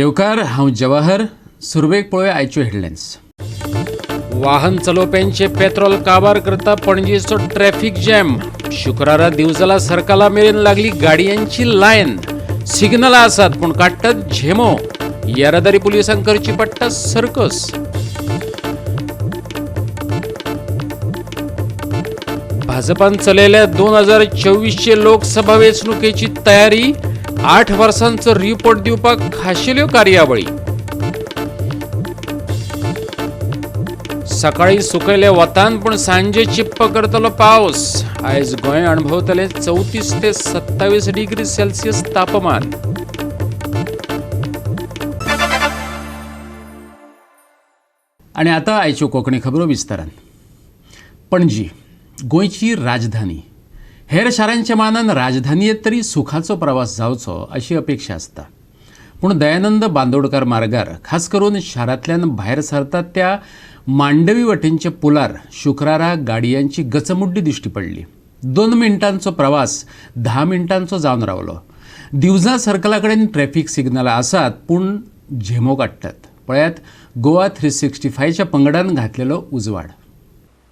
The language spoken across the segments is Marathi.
येवकार हांव जवाहर. सुरवेक पळय आयच्यो हेडलायन्स. वाहन चलोवप्यांचे पेट्रोल काबार करता पणजेचो ट्रॅफिक जॅम. शुक्रारा दिवजाला सर्कला मेरेन लागली गाडयांची लायन. सिग्नलां आसात पूण काडटात झेमो. येरादारी पुलिसांक करची पडटा सर्कस. भाजपान चलयल्या 2024चे लोकसभा वेंचणुकेची तयारी. 8 वर्सांचो रिपोर्ट दिवपाक खाशेल्यो कार्यावळी. सकाळी सुकयले वतान पूण सांजे चिप्प करतलो पावस. आयज गोंय अणभवतले 34 ते 27 डिग्री सेल्सियस तापमान. आनी आतां आयच्यो कोंकणी खबरो विस्तारान. पणजी गोंयची राजधानी. हेर शारांच्या मानान राजधानयेंत तरी सुखाचो प्रवास जावचो अशी अपेक्षा आसता. पूण दयानंद बांदोडकार मार्गार खास करून शारांतल्यान भायर सरतात त्या मांडवी वटेनच्या पुलार शुक्रारा गाडयांची गचमुड्डी दिश्टी पडली. 2 मिनटांचो प्रवास 10 मिनटांचो जावन रावलो. दिवजा सर्कला कडेन ट्रॅफिक सिग्नलां आसात पूण झेमो काडटात. पळयात गोवा 365च्या पंगडान घातलेलो उजवाड.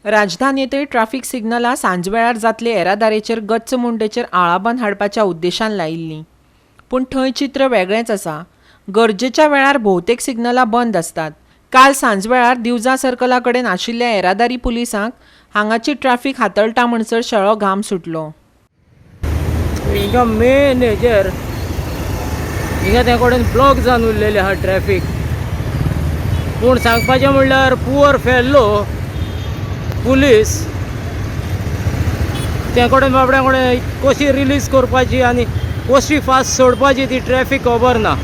राजधानीतय ट्रॅफिक सिग्नलां सांजवेळार जातले येरादारेचेर गच्च मुंडेचेर आळाबंद हाडपाच्या उद्देशान लायिल्लीं. पूण थंय चित्र वेगळेंच आसा. गरजेच्या वेळार भोवतेक सिग्नलां बंद आसतात. काल सांजवेळार दिवजा सर्कला कडेन आशिल्ल्या येरादारी पुलिसांक हांगाची ट्रॅफिक हाताळटा म्हणसर शेळो घाम सुटलो. हिंगा मेन हेजेर हिंगा त्या कडेन ब्लॉक जावन उरलेले आहा ट्रॅफिक. पूण सांगपाचें म्हणल्यार पुअर फेल्लो पुलीस त्या कडेन बाबड्या कडेन कशी रिलीज करपाची आनी कशी फास्ट सोडपाची ती ट्रॅफिक खबर ना.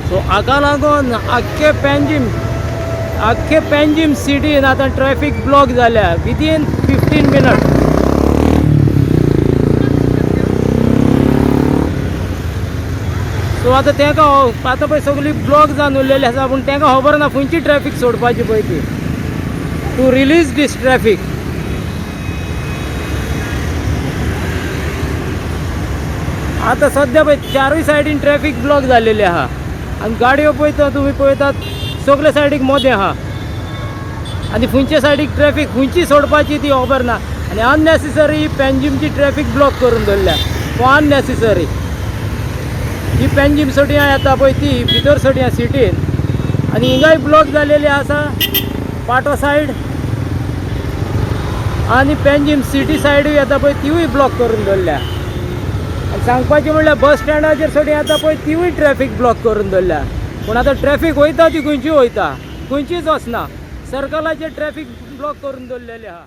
सो हाका लागून आख्खे पेंजीम सिटीन आतां ट्रॅफिक ब्लॉक जाल्या विदीन 15 मिनट. सो आतां तांकां आतां पळय सगळी ब्लॉक जावन उरलेली आसा पूण तांकां खबर ना खंयची ट्रॅफिक सोडपाची पळय ती टू रिलीज दीस ट्रॅफिक. आतां सद्या पळय 4 सायडीन ट्रॅफिक ब्लॉक जाल्लेली आहा आनी गाडयो पळयता तुमी पळयतात सगळे सायडीक मोदें आहा आनी खंयचे सायडीक ट्रॅफिक खंयची सोडपाची ती खबर ना. आनी अननेसेसरी पेंजीमची ट्रॅफिक ब्लॉक करून दवरल्या. अननेसेसरी ही पेंजीम सोडियां येता पळय ती भितर सोडियां सिटीन आनी हिंगाय ब्लॉक जालेली आसा पाटो सायड आनी पेंजीम सिटी सायडूय येता पळय तिवूय ब्लॉक करून दवरल्या. आनी सांगपाचें म्हणल्यार बस स्टँडाचेर सोडियां येता पळय तिवूय ट्रॅफिक ब्लॉक करून दवरल्या. पूण आतां ट्रॅफिक वयता ती खंयची वयता खंयचीच वचना. सर्कलाचेर ट्रॅफिक ब्लॉक करून दवरलेले आहा.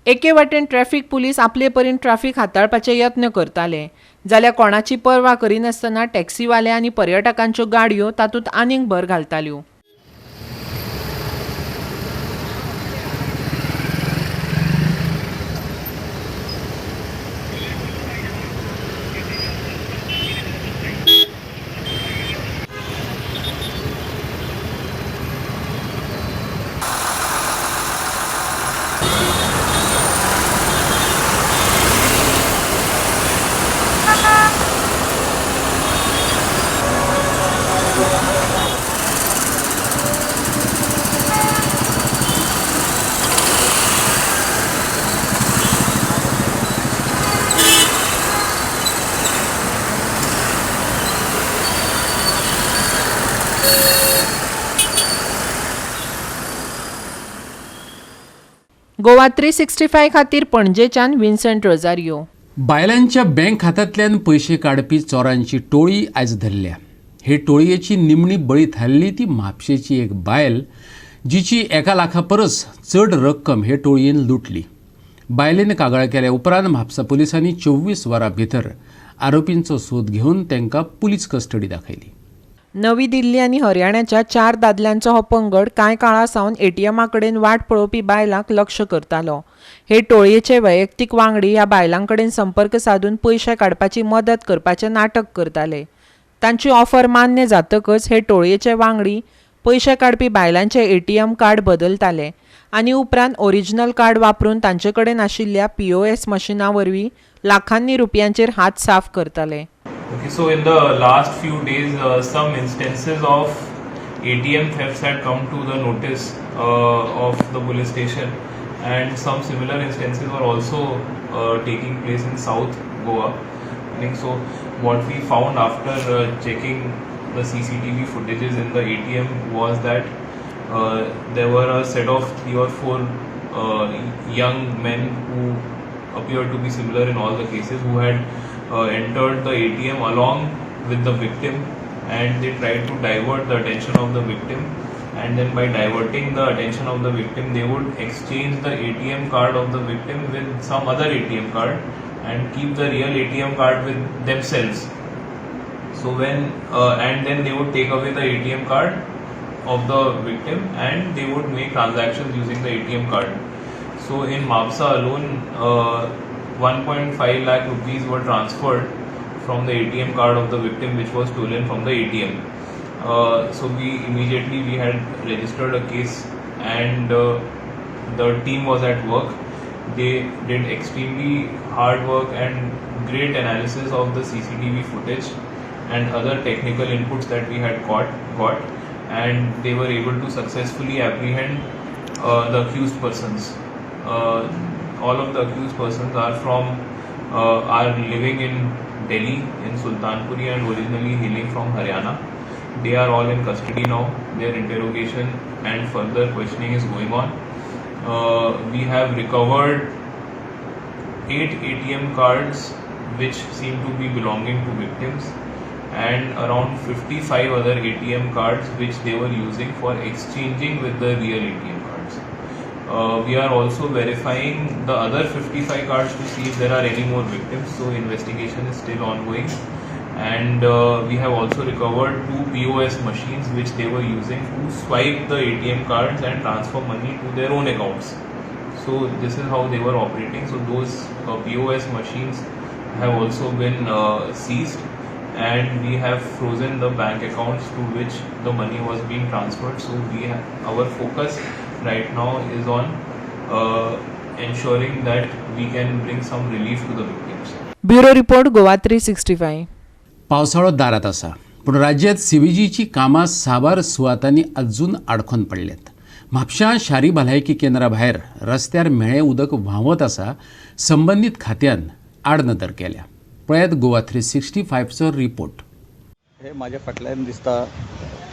एके वटेन ट्रॅफिक पुलीस आपले परीन ट्रॅफिक हाताळपाचे यत्न करताले जाल्यार कोणाची पर्वा करिनासतना टॅक्सीवाले आनी पर्यटकांच्यो गाडयो तातूंत आनीक भर घालताल्यो. गोवा 365 खातीर पणजेच्यान विन्संट रोजारियो. बायलांच्या बँक खात्यांतल्यान पयशे काडपी चोरांची टोळी आयज धरल्या. हे टोळयेची निमणी बळी थारली ती म्हापशेची एक बायल जिची 1 लाखा परस चड रक्कम हे टोळयेन लुटली. बायलेन कागाळ केल्या उपरांत म्हापसा पुलिसांनी 24 वरां भितर आरोपींचो सोद घेवन तांकां पुलीस कस्टडी दाखयली. नवी दिल्ली आनी हरियाणाच्या 4 दादल्यांचो हो पंगड कांय काळा सावन एटीएमा कडेन वाट पळोवपी बायलांक लक्ष करतालो. हे टोळयेचे वैयक्तीक वांगडी ह्या बायलां कडेन संपर्क साधून पयशे काडपाची मदत करपाचें नाटक करताले. तांची ऑफर मान्य जातकच हे टोळयेचे वांगडी पयशे काडपी बायलांचे एटीएम कार्ड बदलताले आनी उपरांत ओरिजिनल कार्ड वापरून तांचे कडेन आशिल्ल्या POS मशिना वरवीं लाखांनी रुपयांचेर हात साफ करताले. Okay, so in the last few days, some instances of ATM thefts had come to the notice of the police station, and some similar instances were also taking place in South Goa. I think so. What we found after checking the CCTV footages in the ATM was that there were a set of 3 or 4 young men who appeared to be similar in all the cases, who had entered the ATM along with the victim, and they tried to divert the attention of the victim, and then by diverting the attention of the victim they would exchange the ATM card of the victim with some other ATM card and keep the real ATM card with themselves. So when and then they would take away the ATM card of the victim and they would make transactions using the ATM card. So in Mapsa alone, 1.5 lakh rupees were transferred from the ATM card of the victim, which was stolen from the ATM. So we had registered a case, and the team was at work. They did extremely hard work and great analysis of the CCTV footage and other technical inputs that we had got, and they were able to successfully apprehend the accused persons. All of the accused persons are living in Delhi, in Sultanpuri, and originally hailing from Haryana. They are all in custody now. Their interrogation and further questioning is going on. We have recovered 8 ATM cards which seem to be belonging to victims, and around 55 other ATM cards which they were using for exchanging with the real ATM cards. We are also verifying the other 55 cards to see if there are any more victims, so investigation is still ongoing. And we have also recovered 2 POS machines which they were using to swipe the ATM cards and transfer money to their own accounts. So this is how they were operating. So those POS machines have also been seized, and we have frozen the bank accounts to which the money was being transferred. So our focus right now is on ensuring that we can bring some relief to the victims. Bureau report Goa 365. पावसाळो दारात आसा, पूण राज्यांत CBGची कामां साबार सुवातांनी अजून आडखून पडल्यात. म्हापशां शारी भलायकी केंद्रा भायर रस्त्यार मेळें उदक व्हांवत आसा. संबंदीत खात्यान आडनदर केल्या. पळयात गोवा 365चो रिपोर्ट. हे माझ्या फाटल्यान दिसता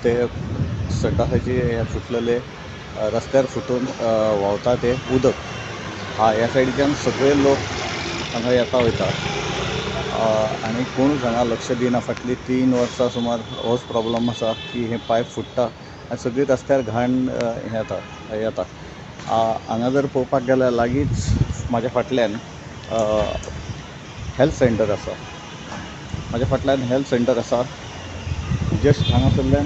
ते सड्डाचे हे फुटलेले रस्त्यार फुटून व्हांवता ते उदक. ह्या सायडीच्यान सगळे लोक हांगा येता वयता, आनी कोणूच हांगा लक्ष दिना. फाटलीं 3 वर्सां सुमार होच प्रॉब्लम आसा की हे पायप फुट्टा आनी सगळी रस्त्यार घाण येता. हांगा जर पळोवपाक गेल्यार लागींच म्हाज्या फाटल्यान हेल्थ सेंटर आसा. म्हाज्या फाटल्यान हेल्थ सेंटर आसा. जस्ट हांगासरल्यान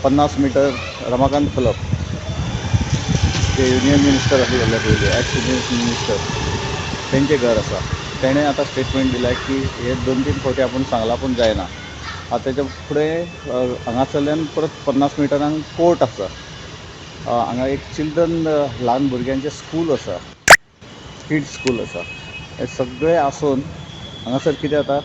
50 मिटर रमाकांत क्लब, ते युनियन मिनिस्टर आसले पयलीं, एक्स युनियन मिनिस्टर, तेंचें घर आसा. तेणें आतां स्टेटमेंट दिला की हे 2-3 फावटी आपूण सांगलां पूण जायना. तेच्या फुडें हांगासरल्यान परत 50 मिटरांक कोर्ट आसा. हांगा एक चिल्ड्रन ल्हान भुरग्यांचें स्कूल आसा, किड्स स्कूल आसा. हे सगळें आसून हांगासर कितें जाता,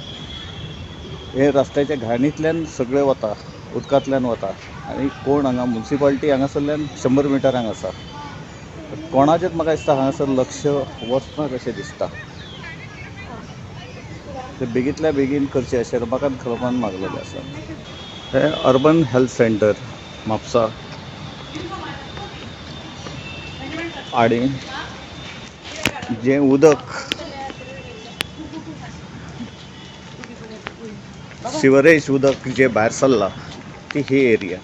हे रस्त्याच्या घाणींतल्यान सगळें वता, उदकांतल्यान वता. आनी कोण हांगा म्युन्सिपाल्टी हांगासरल्यान 100 मिटरांक आसा. कोणाचेंच म्हाका दिसता हांगासर लक्ष वचना कशें दिसता. ते बेगींतल्या बेगीन करचें अशें रमाकांत क्लबान मागलेलें आसा. हे अर्बन हेल्थ सेंटर म्हापसा, आनी जें उदक सिवरेज उदक जे भायर सरला ती ही एरिया.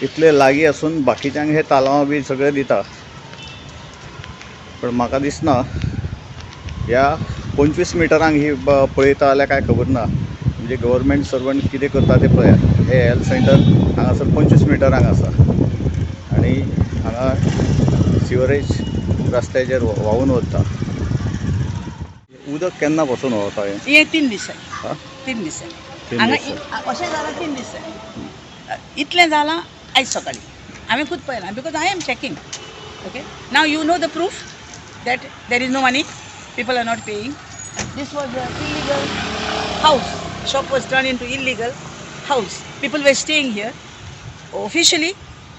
इतले लागीं आसून बाकीच्यांक हे तालावां बी सगळें दिता, पण म्हाका दिसना ह्या 25 मिटरांक ही पळयता जाल्यार कांय खबर ना. म्हणजे गव्हर्मेंट सर्वंट कितें करता ते पळया. हे हेल्थ सेंटर हांगासर 25 मिटरांक आसा, आनी हांगा सिवरेज रस्त्याचेर व्हांवून वता. उदक केन्ना पासून व्हांवता हे 3 दीस हां 3 दीस 3 हांगा दीस अशें जालां 3 दीस इतलें जालां. आयज सकाळी हांवें खूद पळयलां because I am checking okay now you know the proof that there is no money people are not paying this was illegal house shop was turn in to illegal house people were staying here officially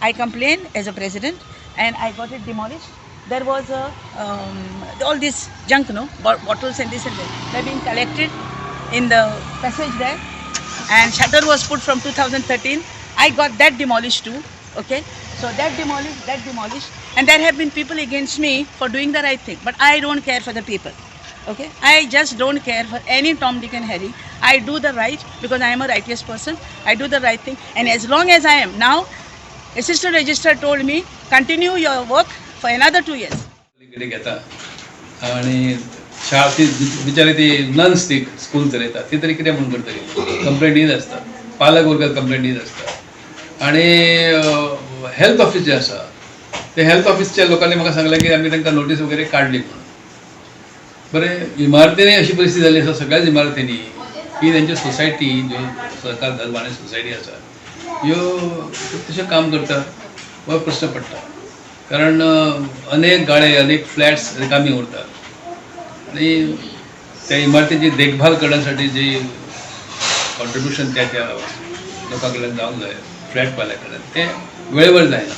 I complained as a president and I got it demolished. There was all this junk, bottles and this and that. They're being collected in the passage there, and shutter was put from 2013. I got that demolished too. Okay, so that demolished, and there have been people against me for doing the right thing. But I don't care for the people. Okay, I just don't care for any Tom, Dick and Harry. I do the right because I am a righteous person. I do the right thing, and as long as I am now, assistant registrar told me continue your work for another 2 years. कडे घेता आणि शाळा ती बिचारी ती नन्स ती स्कूल चलयता ती तरी कितें म्हणून करतली कंप्लेंट दीत आसता पालक वर्गात कंप्लेंट दीत आसता आणि हेल्थ ऑफिस जे आसा ते हेल्थ ऑफिसच्या लोकांनी म्हाका सांगलें की आमी तांकां नोटीस वगैरे काडली म्हणून बरें इमारतींनी अशी परिस्थिती जाल्ली आसा सगळ्याच इमारतींनी की तेंच्यो सोसायटी ज्यो सरकार धर्माने सोसायटी आसा ह्यो तशें काम करता हो प्रश्न पडटा कारण अनेक गाळे अनेक फ्लॅट्स रिकामी उरतात आणि त्या इमारतीची देखभाल करण्यासाठी जी कॉन्ट्रिब्युशन त्या लोकां कडल्यान जावंक जाय फ्लॅटवाल्या कडल्यान तें वेळेवर जायना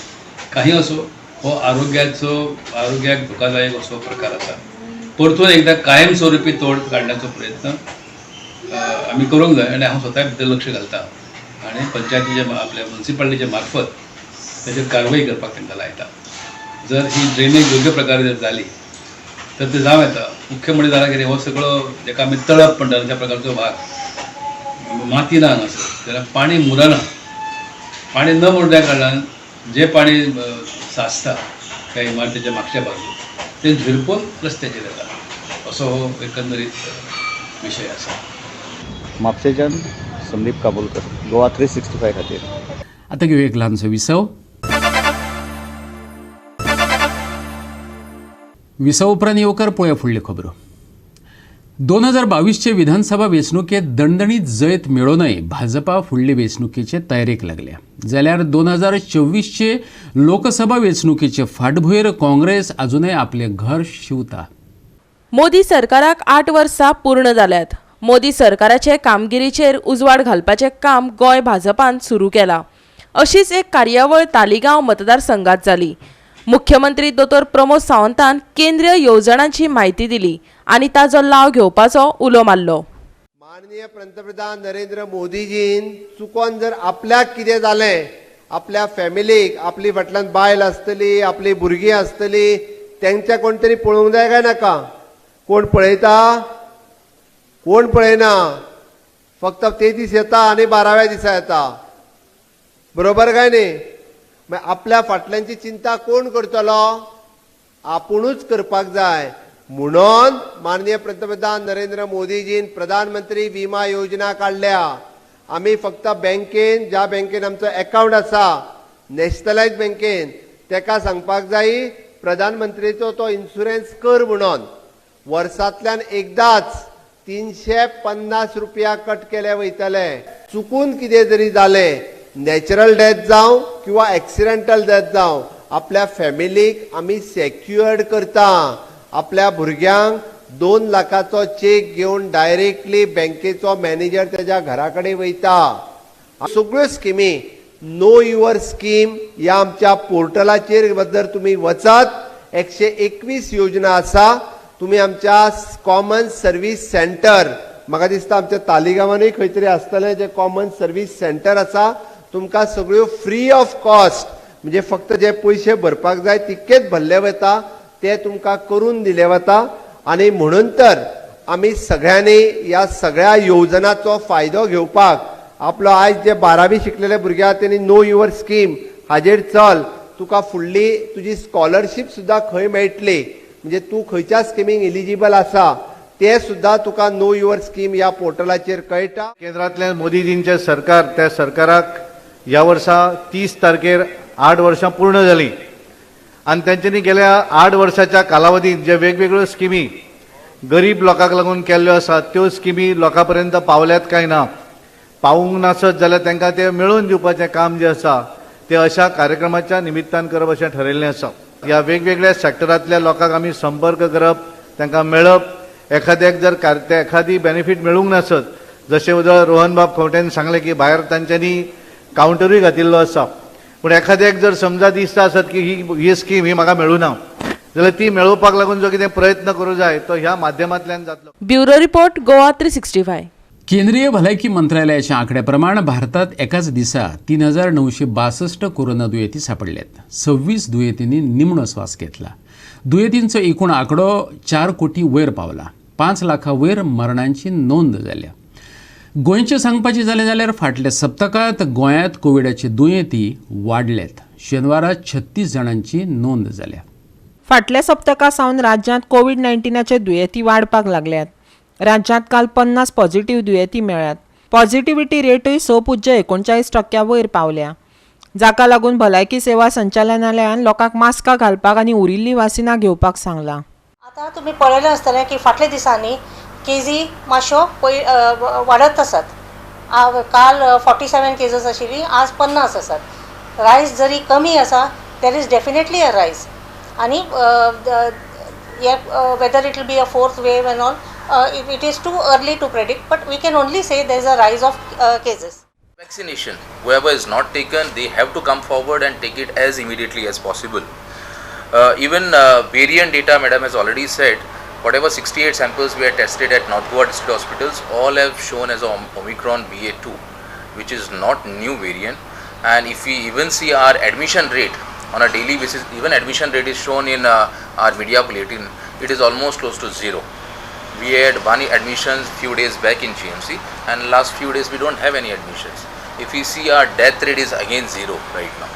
काही असो हो आरोग्याक धोकादायक असो प्रकार आसा परतून एकदा कायमस्वरुपी तोड काडण्याचो प्रयत्न आमी करूंक जाय आनी हांव स्वता भितर लक्ष घालता आनी पंचायतीच्या आपल्या म्युन्सिपालिटीच्या मार्फत तेचेर कारवाई करपाक तांकां लायता जर ही ड्रेनेज योग्य प्रकारे जर जाली तर ते जावं येता मुख्य म्हणजे जाला कितें हो सगळो जेका आमी तळप म्हणटा त्या प्रकारचो भाग माती ना हांगासर जाल्यार पाणी मुरना पाणी न मुरल्या कारणान जे पाणी साचता त्या इमारतीच्या मागच्या बाजूक ते झिरपून रस्त्याचेर येता असो हो एकंदरीत विशय आसा म्हापशेच्यान संदीप काबोलकर गोवा 365 खातीर आता घेऊ एक लहानसो विसव उपरांत येवकार पळोवया फुडल्यो खबरो 2022चे विधानसभा वेंचणुकेत दणदणीत जैत मेळोनय भाजपा फुडले वेंचणुकेचे तयारेक लागल्या जाल्यार 2024चे लोकसभा वेंचणुकेचे फाटभुंयेर काँग्रेस अजूनय आपले घर शिवता मोदी सरकाराक 8 वर्सां पूर्ण जाल्यात मोदी सरकाराचे कामगिरीचेर उजवाड घालपाचें काम गोंय भाजपान सुरू केलां अशीच एक कार्यावळ तालिगांव मतदारसंघात जाली मुख्यमंत्री दोतोर प्रमोद सावंतान केंद्रीय येवजणांची म्हायती दिली आनी ताचो लाव घेवपाचो उलो मारलो माननीय पंतप्रधान नरेंद्र मोदीजीन चुकोन जर आपल्याक कितें जालें आपल्या फॅमिलीक आपली फाटल्यान बायल आसतली आपली भुरगीं आसतली तेंच्या कोण तरी पळोवंक जाय काय नाका कोण पळयता कोण पळयना फक्त ते दीस येता आनी 12व्या दिसा येता बरोबर काय न्ही मागीर आपल्या फाटल्यांची चिंता कोण करतलो आपुणूच करपाक जाय म्हणून माननीय पंतप्रधान नरेंद्र मोदीजीन प्रधानमंत्री विमा योजना काढल्या आम्ही फक्त बँकेन ज्या बँकेन आमचो अकाउंट आसा नॅशनलायज बँकेन तेका सांगपाक जाय प्रधानमंत्रीचो तो इन्शुरन्स कर म्हणून वर्सांतल्यान एकदाच 350 रुपया कट केले वयतले चुकून कितें जरी जालें नॅचरल डेथ जावं किंवा एक्सिडेंटल डेथ जावं आपल्या फॅमिलीक आमी सेक्युअर्ड करता आपल्या भुरग्यांक 2 लाखाचो चेक घेवन डायरेक्टली बँकेचो मॅनेजर त्याच्या घरा कडेन वयता सगळ्यो स्किमी नो युअर स्कीम ह्या आमच्या पोर्टलाचेर जर तुमी वचत 121 योजना आसा तुमी आमच्या कॉमन सर्व्हिस सेंटर म्हाका दिसता आमच्या तालिगांवानूय खंय तरी आसतलें जे कॉमन सर्व्हिस सेंटर आसा तुमकां सगळ्यो फ्री ऑफ कॉस्ट म्हणजे फक्त जे पयशे भरपाक जाय तितकेच भरले वता ते तुमकां करून दिले वता आनी म्हणून तर आमी सगळ्यांनी ह्या सगळ्या योजनांचो फायदो घेवपाक आपलो आयज जे 12वी शिकलेले भुरगे आहा तेणी नो युअर स्कीम हाजेर चल तुका फुडली तुजी स्कॉलरशीप सुद्दां खंय मेळटली म्हणजे तूं खंयच्या स्किमीक एलिजिबल आसा ते सुद्दां तुका नो युअर स्कीम ह्या पोर्टलाचेर कळटा केंद्रांतल्यान मोदीजींचे सरकार त्या सरकाराक ह्या वर्सा 30 तारखेर 8 वर्सां पूर्ण जाली आनी तेंच्यांनी गेल्या 8 वर्साच्या कालावधीत जे वेगवेगळ्यो स्किमी गरीब लोकांक लागून केल्ल्यो आसात त्यो स्किमी लोकां पर्यंत पावल्यात काय ना पावूंक नासत जाल्यार तांकां ते मेळोवन दिवपाचें काम जें आसा ते अशा कार्यक्रमाच्या निमित्तान करप अशें ठरयल्लें आसा. ह्या वेगवेगळ्या सॅक्टरांतल्या लोकांक आमी संपर्क करप, तांकां मेळप, एखाद्याक जर एखादी बेनिफीट मेळूंक नासत जशें उदळ रोहन बाब खंवटेन सांगलें की भायर तांच्यांनी कावंटरूय घातिल्लो आसा, पूण एखाद्याक जर समजा दिसता आसत की ही स्कीम ही म्हाका मेळूं ना जाल्यार ती मेळोवपाक लागून जो कितें प्रयत्न करूं जाय तो ह्या माध्यमांतल्यान जातलो. Bureau report Goa 365. केंद्रीय भलायकी मंत्रालयाच्या आंकड्याप्रमाणे भारतात एकाच दिसा 3,962 कोरोना दुयेंती सापडल्यात. 26 दुयेंतींनी निमणो स्वास घेतला. दुयेंतींचो एकूण आंकडो 4 कोटी वयर पावला. 5 लाखा वयर मरणांची नोंद जाल्या. गोंयचें सांगपाचें जालें जाल्यार फाटल्या सप्तकांत गोंयांत कोविडाचे दुयेंती वाडल्यात. शेनवारा 36 जाणांची नोंद जाल्या. फाटल्या सप्तका सावन राज्यांत कोविड-19चे दुयेंती वाडपाक लागल्यात. राज्यांत काल 50 पॉझिटिव्ह दुयेंती मेळ्ळ्यात. पॉझिटिव्हिटी रेटूय 6.39% वयर पावल्या, जाका लागून भलायकी सेवा संचालनालयान लोकांक मास्कां घालपाक आनी उरिल्लीं वासिनां घेवपाक सांगलां. आतां तुमी पळयलें आसतलें की फाटल्या दिसांनी केजी मातश्यो वाडत आसात. काल 47 केसीस आशिल्ली, आज 50 आसात. रायज जरी कमी आसा, देर इज डेफिनेटली अ रायज. आनी whether it will be a fourth wave and all, it is too early to predict, but we can only say there is a rise of cases. Vaccination, whoever is not taken, they have to come forward and take it as immediately as possible. Even variant data, madam has already said, whatever 68 samples we had tested at North Goa district hospitals, all have shown as Omicron BA2, which is not new variant. And if we even see our admission rate on a daily basis, even admission rate is shown in our media bulletin, it is almost close to zero. We had one admissions few days back in GMC, and last few days we don't have any admissions. If we see our death rate is again zero right now.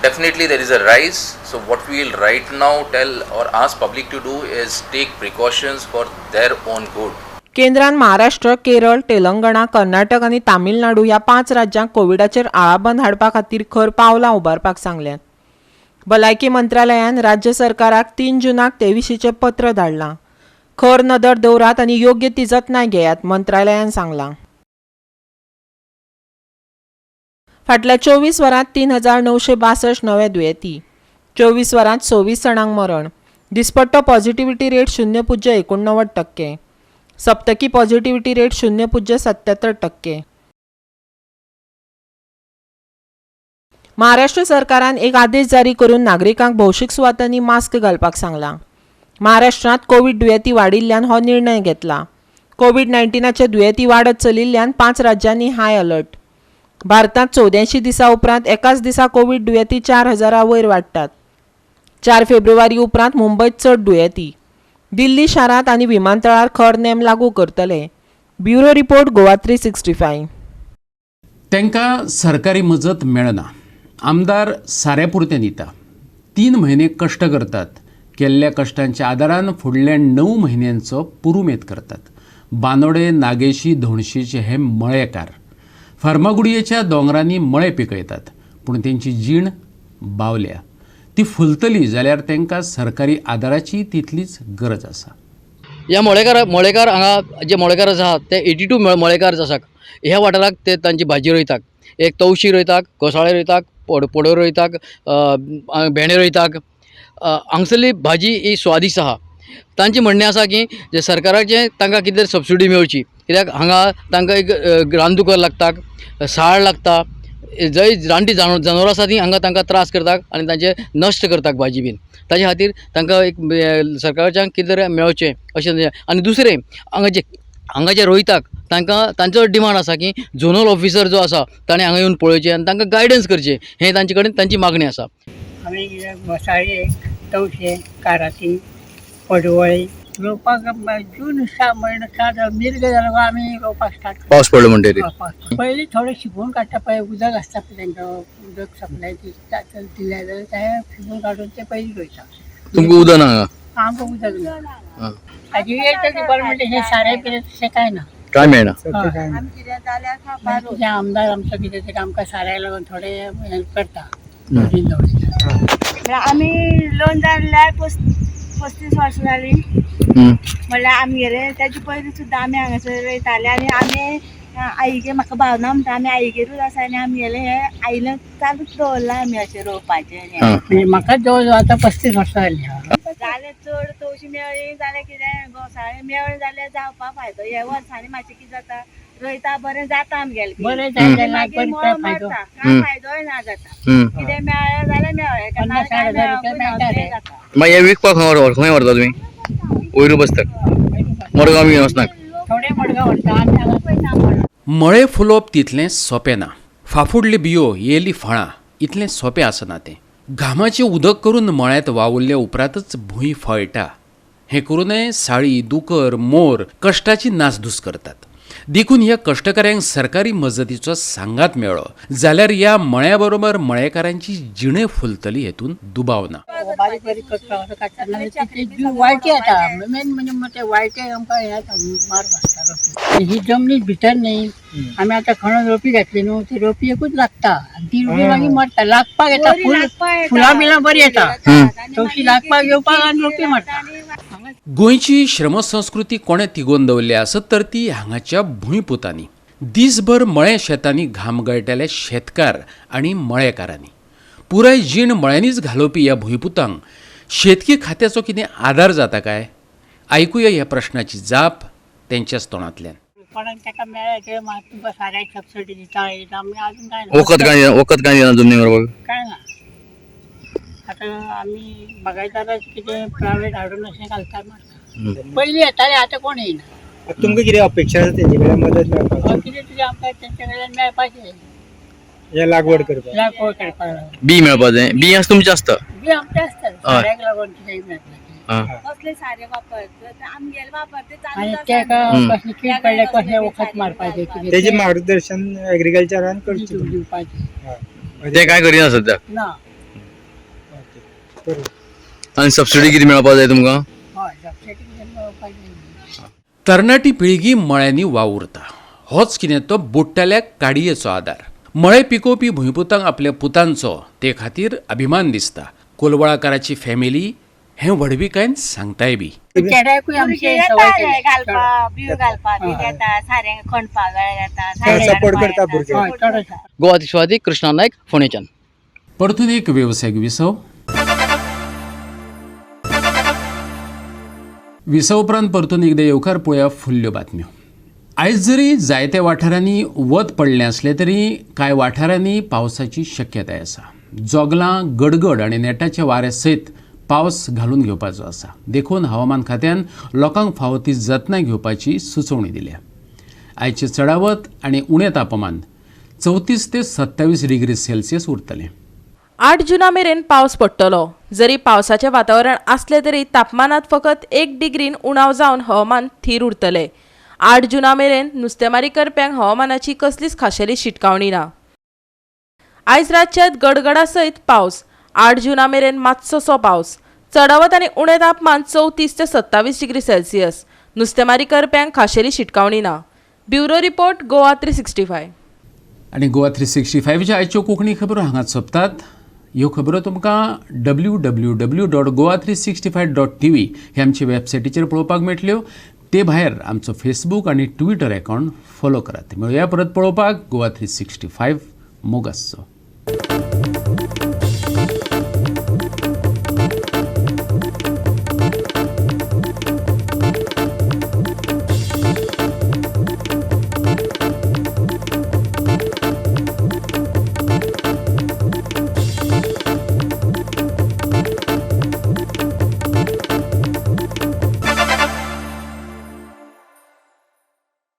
Definitely there is a rise. So what we will right now tell or ask public to do is take precautions for their own good. केंद्रान महाराष्ट्र, केरळ, तेलंगणा, कर्नाटक आनी तामिळनाडू ह्या 5 राज्यांक कोविडाचेर आळाबंद हाडपा खातीर खर पावलां उबारपाक सांगल्यात. भलायकी मंत्रालयान राज्य सरकाराक 3 जूनाक ते विशींचें पत्र धाडलां. खर नदर दवरात आनी योग्य ती जतनाय घेयात, मंत्रालयान सांगलां. फाटल्या 24 वरांत 3,962 नवे दुयेंती. 24 वरांत 26 जाणांक मरण. दिसपट्टो पॉझिटिव्हिटी रेट 0.89%. सप्तकी पॉझिटिव्हिटी रेट 0.77%. महाराष्ट्र सरकारान एक आदेश जारी करून नागरिकांक भौशीक सुवातांनी मास्क घालपाक सांगलां. महाराष्ट्रांत कोविड दुयेंती वाडिल्ल्यान हो निर्णय घेतला. कोविड-19चे दुयेंती वाडत चलिल्ल्यान 5 राज्यांनी हाय अलर्ट. भारतांत 84 दिसां उपरांत एकाच दिसा कोविड दुयेंती 4,000 वयर वाडटात. 4 फेब्रुवारी उपरांत मुंबयत चड दुयेंती. दिल्ली शारांत आनी विमानतळार खर नेम लागू करतले. Bureau report Goa 365. तांकां सरकारी मजत मेळना. आमदार साऱ्यापुरते दिता. 3 म्हयने कश्ट करतात. केल्ल्या कश्टांच्या आदारान फुडल्या 9 म्हयन्यांचो पुरुमेत करतात. बानोडे, नागेशी, धोणशीचे हे मळेकार. फार्मागुडयेच्या दोंगरांनी मळे पिकयतात, पूण तेंची जीण बावल्या. ती फुलतली जाल्यार तांकां सरकारी आदाराची तितलीच गरज आसा. ह्या मळेकार हांगा जे मळेकार आसा ते 82 मळेकार आसात. ह्या वाठाराक ते तांची भाजी रोयतात. एक तवशी रोयतात, घोसाळे रोयतात, पोडो रोयतात, भेंडे रोयतात. हांगसरली भाजी ही स्वादिश्ट आहा. तांचें म्हणणें आसा की जे सरकाराचे तांकां कितें सबसिडी मेळची, कित्याक हांगा तांकां एक रानदुकर लागता, साळ लागता. जंय रानटी जनावरां आसा तीं हांगा तांकां त्रास करतात आनी तांचे नश्ट करतात भाजी बीन. ताचे खातीर तांकां एक सरकाराच्यान कितें तरी मेळचें अशें. आनी दुसरें हांगा जे रोयतात तांकां तांचो डिमांड आसा की झोनल ऑफिसर जो आसा ताणें हांगा येवन पळोवचें आनी तांकां गायडन्स करचें, हें तांचे कडेन तांची मागणी आसा. आमी घोसाळे, तवशे, काराती, पडवळे रोवपाक जून म्हयनो मिरग जालो आमी रोवपाक स्टार्ट. पावस पडलो म्हणटरी पयलीं थोडें शिंपून काडटा पळय, उदक आसता पळय तांकां, उदक सप्लाय दिल्या जाल्यार तें शिंपून काडून ते पयलीं रोयता. तुमकां उदक ना? आमकां उदक ना. हाजी येता डिपार्टमेंट हे सारे पिरें तशें कांय ना, काय मेळना. तुझे आमदार आमचो कितें तरी आमकां साऱ्या लागून थोडें हेल्प करता. आमी लोन जाल्ल्यार 35 वर्सां जालीं. म्हणल्यार आमगेले तेजे पयलीं सुद्दां आमी हांगासर रोयताले आनी आमी आईगे म्हाका भावना म्हणटा आमी आईगेरूच आसा आनी आमी गेले हे आईला चालूच दवरला आमी अशें रोवपाचें म्हाका जवळ जवळ आता 35 वर्सां जाली जाले चड तवशी मेळ्ळी जाल्यार कितें घोसाळें मेळ्ळें जाल्यार जावपा फायदो हे वर्सांनी मातशें कितें जाता रोयता बरें जाता आमगेलें बरें जालें मागीर बरें मळ फायदो मारता कांय फायदोय ना जाता कितें मेळ्ळें जाल्यार मेळ्ळें केन्ना काय मेळ्ळें जाता मागीर हे विकपाक खंय व्हरता तुमी वयरू बसतात मडगांव बी वचनाक थोडे मडगांव व्हरता आनी हांगा पयता मळे फुलोवप तितलें सोंपें ना फाफुडली बियो येयली फळां इतलें सोंपें आसना तें घामाचें उदक करून मळ्यांत वावुरले उपरांतच भूंय फळटा हें करूनय साळी दुकर मोर कश्टाची नासधूस करतात देखून ह्या कश्टकऱ्यांक सरकारी मजतीचो सांगात मेळ्ळो जाल्यार ह्या मळ्या बरोबर मळेकारांची जिणे फुलतली हेतून दुबाव ना बारीक बारीक कचरो काडटना वायटे येता मेन म्हणजे ते वायटे आमकां हे मार बसता ही जमनीत भितर न्ही आमी आतां खणून रोपी घातली न्हू ती रोपी एकूच लागता ती रोपी मागीर मरता लागपाक येता फुलां बिलां बरी येता तवशी लागपाक येवपाक आनी रोपी मरता गोंयची श्रमसंस्कृती कोणें तिगोवन दवरली आसत तर ती हांगाच्या भुंयपुतांनी दिसभर मळे शेतांनी घाम गळटले शेतकार आनी मळेकारांनी पुराय जीण मळ्यांनीच घालोवपी ह्या भुंयपुतांक शेतकी खात्याचो कितें आदार जाता काय आयकुया ह्या प्रश्नाची जाप तेंच्याच तोंडांतल्यान कोणाक ताका मेळ्ळें की तुमकां साऱ्याक सबसिडी दिता आमी आजून काय वखद कांय दिना जमनी व्हरपाक काय ना आतां आमी बागायदाराक कितें प्रायवेट हाडून अशें घालता मारता पयलीं येताले आतां कोण येयना तुमकां कितें अपेक्षा आसा तेंचे कडेन मदत मेळपाक कितें तुजें आमकां तेंचे कडल्यान मेळपाचें हे लागवड करपाक लागवड करपाक बी मेळपा जाय बी आस तुमचें आसता बी आमचें आसता साऱ्याक लागून कितेंय मेळटा कसले सारे वापरता आमगेले वापरते आनी तेका कसलें कीड पडलें कसलें वखद मारपाचें कितें तेजें मार्गदर्शन एग्रीकल्चरान करचें दिवपाचें ते कांय करिना सद्या ना आनी सबसिडी कितें मेळपा जाय तुमकां हय सबसिडी कितें मेळपाचें तरणाटी पिळगी मळ्यांनी वावुरता होच कितें तो बुडटल्या काडयेचो आदार मळे पिकोवपी भुंयपुतांक आपल्या पुतांचो ते खातीर अभिमान दिसता कोलवळाकाराची फॅमिली हें व्हडविकायन सांगताय बी चेड्याकूय आमचे सवय घालपा बियो घालपा बी घेता सारें खणपाक घेता सपोर्ट करता भुरगे गोवा स्वाती कृष्णा नायक फोंडेच्यान परतून एक वेवसायीक विसव उपरांत परतून एकदा येवकार पळोवया फुडल्यो बातम्यो आयज जरी जायत्या वाठारांनी वत पडलें असलें तरी कांय वाठारांनी पावसाची शक्यताय आसा जोगलां गडगड आनी नेटाचे वारे सयत पावस घालून घेवपाचो आसा देखून हवामान खात्यान लोकांक फावो ती जतनाय घेवपाची सुचोवणी दिल्या आयचे चडावत आनी उणें तापमान 34 ते 27 डिग्री सेल्सियस उरतलें 8 जुना मेरेन पावस पडटलो जरी पावसाचें वातावरण आसलें तरी तापमानात फकत 1 डिग्रीन उणाव जावन हवामान थीर उरतलें 8 जुना मेरेन नुस्तेमारी करप्यांक हवामानाची कसलीच खाशेली शिटकावणी ना आयज रातच्यात गडगडा सयत पावस 8 जुना मेरेन मातसोसो पावस चडावत आनी उणें तापमान 34 ते 27 डिग्री सेल्सियस नुस्तेमारी करप्यांक खाशेली शिटकावणी ना ब्युरो रिपोर्ट गोवा 365 आनी गोवा 365च्या आयच्यो कोंकणी खबरो हांगाच सोंपतात ह्यो खबरो तुमकां www.goa365.tv हे आमचे वेबसायटीचेर पळोवपाक मेळटल्यो ते भायर आमचो फेसबूक आनी ट्विटर अकावंट फॉलो करात मेळुया परत पळोवपाक गोवा 365 मोग आसचो